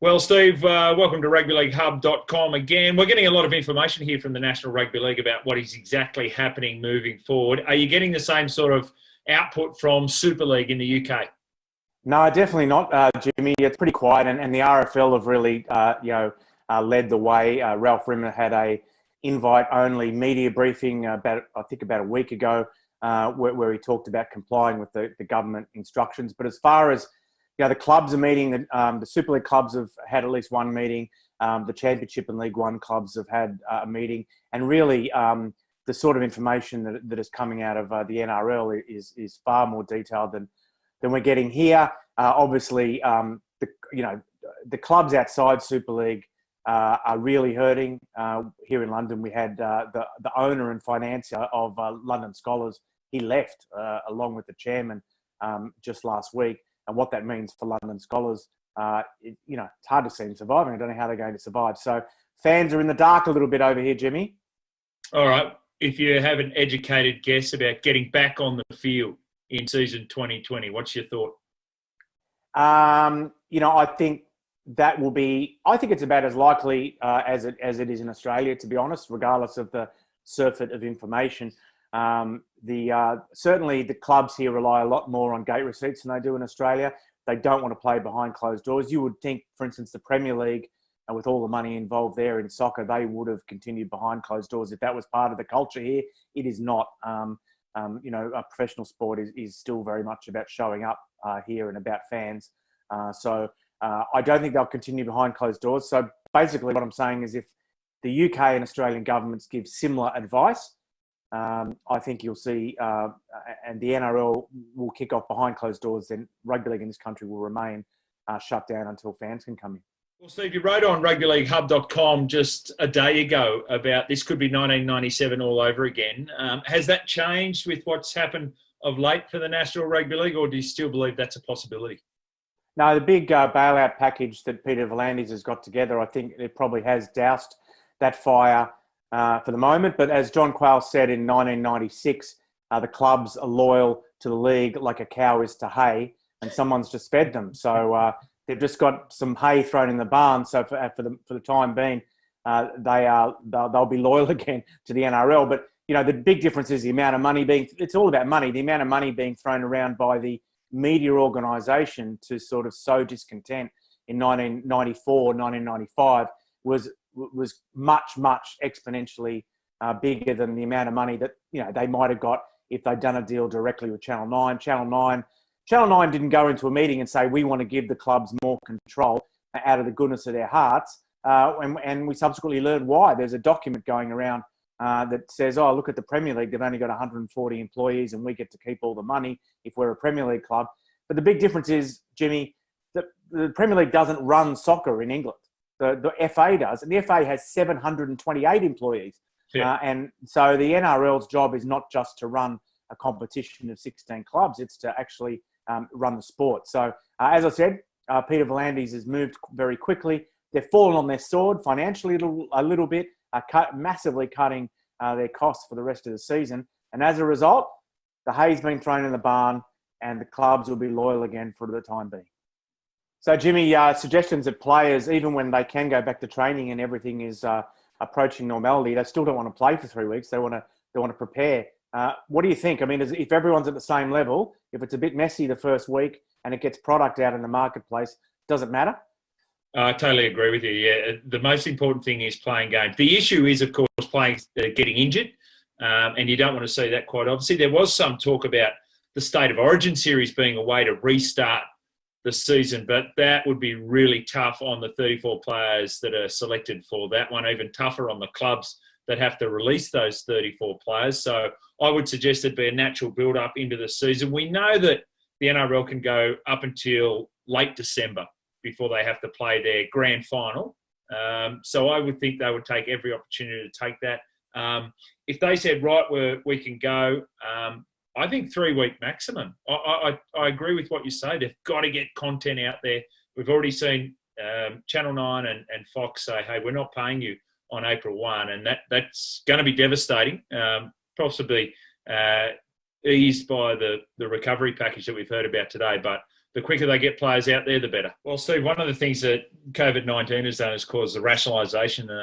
Well, Steve, welcome to rugbyleaguehub.com again. We're getting a lot of information here from the National Rugby League about what is exactly happening moving forward. Are you getting the same sort of output from Super League in the UK? No, definitely not, Jimmy. It's pretty quiet, and the RFL have really, led the way. Ralph Rimmer had a invite-only media briefing about a week ago, where he talked about complying with the government instructions. But as far as the clubs are meeting. The Super League clubs have had at least one meeting. The Championship and League One clubs have had a meeting, and really, the sort of information that is coming out of the NRL is far more detailed than we're getting here. Obviously, the clubs outside Super League are really hurting. Here in London, we had the owner and financier of London Scholars. He left along with the chairman just last week. And what that means for London Scholars, it's hard to see them surviving. I don't know how they're going to survive. So fans are in the dark a little bit over here, Jimmy. All right. If you have an educated guess about getting back on the field in season 2020, what's your thought? I think that will be. I think it's about as likely as it is in Australia, to be honest, regardless of the surfeit of information. Certainly the clubs here rely a lot more on gate receipts than they do in Australia. They don't want to play behind closed doors. You would think, for instance, the Premier League, with all the money involved there in soccer, they would have continued behind closed doors if that was part of the culture here. It is not. A professional sport is still very much about showing up here and about fans. So I don't think they'll continue behind closed doors. So basically what I'm saying is if the UK and Australian governments give similar advice, I think you'll see, and the NRL will kick off behind closed doors, then rugby league in this country will remain shut down until fans can come in. Well, Steve, you wrote on rugbyleaguehub.com just a day ago about this could be 1997 all over again. Has that changed with what's happened of late for the National Rugby League, or do you still believe that's a possibility? No, the big bailout package that Peter V'landys has got together, I think it probably has doused that fire for the moment. But as John Quayle said in 1996, the clubs are loyal to the league like a cow is to hay, and someone's just fed them. So they've just got some hay thrown in the barn. So for the time being, they'll be loyal again to the NRL. But the big difference is the amount of money it's all about money. The amount of money being thrown around by the media organisation to sort of sow discontent in 1994, 1995 was much, much exponentially bigger than the amount of money that they might have got if they'd done a deal directly with Channel 9. Channel 9 didn't go into a meeting and say, we want to give the clubs more control out of the goodness of their hearts. And we subsequently learned why. There's a document going around that says, oh, look at the Premier League. They've only got 140 employees and we get to keep all the money if we're a Premier League club. But the big difference is, Jimmy, that the Premier League doesn't run soccer in England. The FA does. And the FA has 728 employees. Yeah. And so the NRL's job is not just to run a competition of 16 clubs. It's to actually run the sport. So, as I said, Peter V'landys has moved very quickly. They've fallen on their sword financially a little bit, massively cutting their costs for the rest of the season. And as a result, the hay's been thrown in the barn and the clubs will be loyal again for the time being. So, Jimmy, suggestions that players, even when they can go back to training and everything is approaching normality, they still don't want to play for 3 weeks. They want to prepare. What do you think? I mean, if everyone's at the same level, if it's a bit messy the first week and it gets product out in the marketplace, does it matter? I totally agree with you. Yeah, the most important thing is playing games. The issue is, of course, getting injured, and you don't want to see that quite obviously. There was some talk about the State of Origin series being a way to restart the season, but that would be really tough on the 34 players that are selected for that one, even tougher on the clubs that have to release those 34 players. So I would suggest there'd be a natural build-up into the season. We know that the NRL can go up until late December before they have to play their grand final. So I would think they would take every opportunity to take that. If they said, right, we can go, I think 3 week maximum. I agree with what you say. They've got to get content out there. We've already seen Channel 9 and Fox say, hey, we're not paying you on April 1, and that's going to be devastating, possibly eased by the recovery package that we've heard about today. But the quicker they get players out there, the better. Well, Steve, one of the things that COVID-19 has done is caused the rationalisation,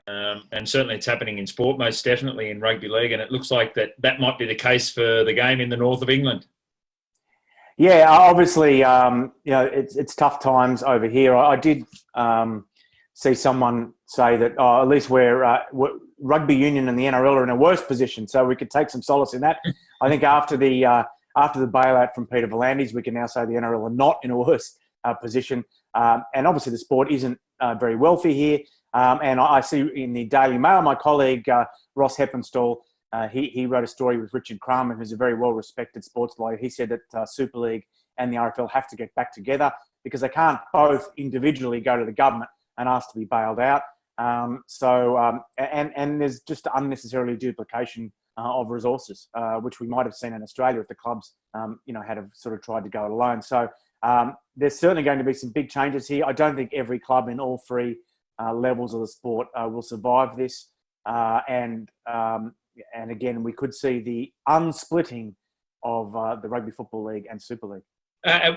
and certainly it's happening in sport, most definitely in rugby league, and it looks like that might be the case for the game in the north of England. Yeah, obviously, it's tough times over here. I did see someone say that at least we're rugby union and the NRL are in a worse position, so we could take some solace in that. I think after the bailout from Peter V'landys, we can now say the NRL are not in a worse position. And obviously the sport isn't very wealthy here. And I see in the Daily Mail, my colleague Ross Heppenstall, he wrote a story with Richard Kramer, who's a very well-respected sports lawyer. He said that Super League and the RFL have to get back together because they can't both individually go to the government and ask to be bailed out. And there's just unnecessarily duplication of resources, which we might have seen in Australia if the clubs, had have sort of tried to go it alone. So there's certainly going to be some big changes here. I don't think every club in all three levels of the sport will survive this. And again, we could see the unsplitting of the Rugby Football League and Super League.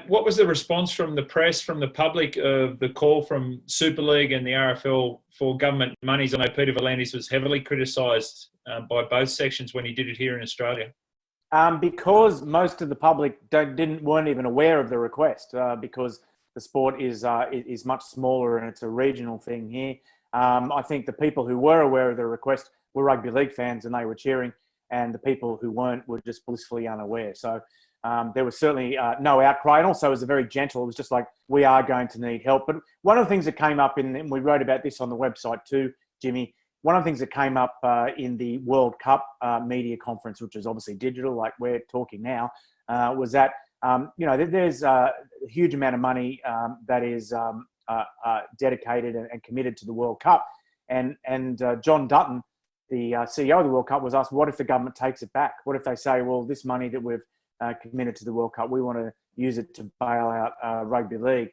What was the response from the press, from the public, of the call from Super League and the RFL for government monies? I know Peter V'landys was heavily criticised by both sections when he did it here in Australia. Because most of the public weren't even aware of the request, because the sport is much smaller and it's a regional thing here. I think the people who were aware of the request were rugby league fans and they were cheering, and the people who weren't were just blissfully unaware. So there was certainly no outcry. And also it was very gentle. It was just like, we are going to need help. But one of the things that came up and we wrote about this on the website too, Jimmy, one of the things that came up in the World Cup media conference, which is obviously digital, like we're talking now, was that, there's a huge amount of money that is dedicated and committed to the World Cup. And John Dutton, the CEO of the World Cup, was asked, what if the government takes it back? What if they say, well, this money that we've committed to the World Cup, we want to use it to bail out rugby league?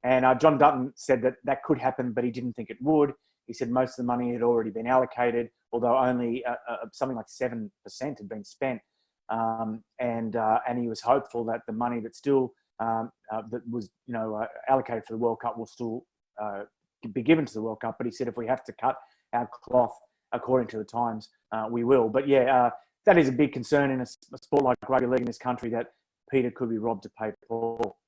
And John Dutton said that could happen, but he didn't think it would. He said most of the money had already been allocated, although only something like 7% had been spent. And he was hopeful that the money that still that was allocated for the World Cup will still be given to the World Cup. But he said if we have to cut our cloth according to the times, we will. But that is a big concern in a sport like rugby league in this country, that Peter could be robbed to pay Paul.